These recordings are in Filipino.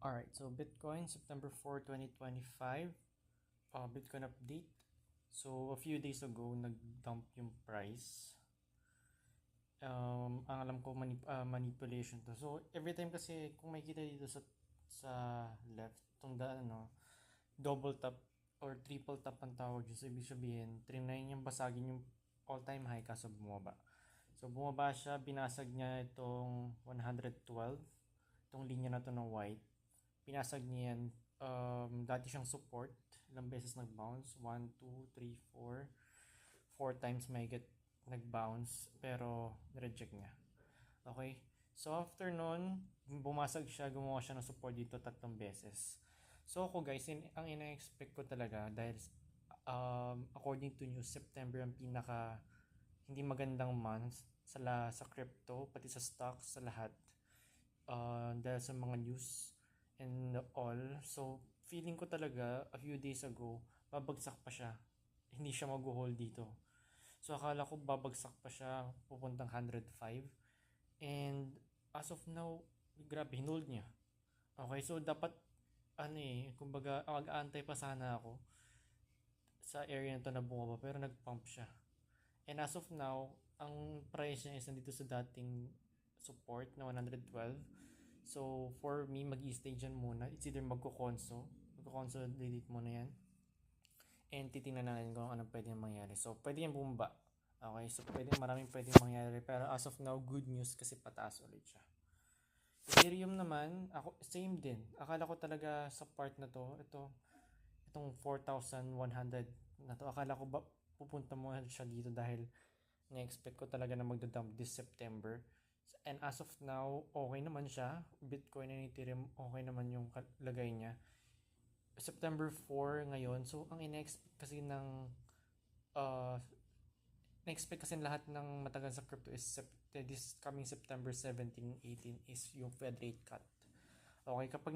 Alright, so Bitcoin, September 4, 2025, Bitcoin update. So, a few days ago, nag-dump yung price. Ang alam ko, manipulation to. So, every time kasi, kung makikita dito sa left, itong double tap or triple tap ang tawag dyan. So, ibig sabihin, trinay niyang basagin yung all-time high kaso bumaba. So, bumaba siya, binasag niya itong 112, itong linya na to ng white. Pinasag niya yan. Dati siyang support. Ilang beses nag-bounce. 1, 2, 3, 4. 4 times may get nag-bounce. Pero, reject niya. Okay? So, after nun, bumasag siya. Gumawa siya ng support dito 3 beses. So, ako guys, ang ina-expect ko talaga dahil according to news, September ang pinaka hindi magandang month sa crypto, pati sa stocks, sa lahat. Dahil sa mga news and all. So, feeling ko talaga, a few days ago, babagsak pa siya. Hindi siya mag-hold dito. So, akala ko babagsak pa siya, pupuntang 105. And, as of now, grabe, hinold niya. Okay, so dapat, kumbaga, mag-aantay pa sana ako sa area na to na bumaba, pero nag-pump siya. And as of now, ang price niya is nandito sa dating support na 112. So, for me, mag-i-stay dyan muna. It's either magko-consolidate muna yan. And titingnan natin kung anong pwede mangyari. So, pwede yan bumaba. Okay, so maraming pwede mangyari. Pero as of now, good news kasi pataas ulit siya. Ethereum naman, same din. Akala ko talaga sa part na to, itong 4,100 na to, akala ko pupunta mo siya dito dahil na-expect ko talaga na magdadump this September. And as of now, okay naman siya. Bitcoin and Ethereum, okay naman yung lagay niya. September 4 ngayon. So, ang in-expect kasi na-expect kasi lahat ng matagal sa crypto is this coming September 17, 18 is yung Fed rate cut. Okay, kapag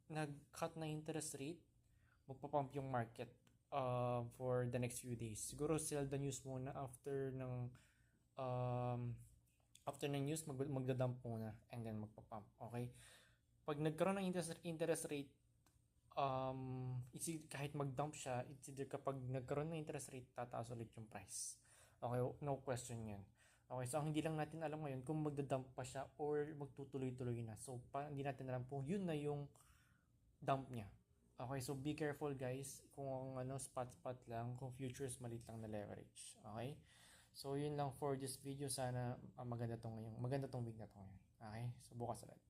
nag-cut na interest rate, magpapump yung market for the next few days. Siguro sell the news muna after ng news, magdadump muna and then magpapump. Okay? Pag nagkaroon ng interest rate, kahit mag-dump siya, it's either kapag nagkaroon ng interest rate, tataas ulit yung price. Okay? No question yan. Okay, so ang hindi lang natin alam ngayon kung magdadump pa siya or magtutuloy-tuloy na. So, hindi natin alam kung yun na yung dump niya. Okay, so be careful guys kung spot lang, kung futures malit lang na leverage. Okay? So, yun lang for this video. Sana maganda tong week na to ngayon. Okay? So, bukas ulit.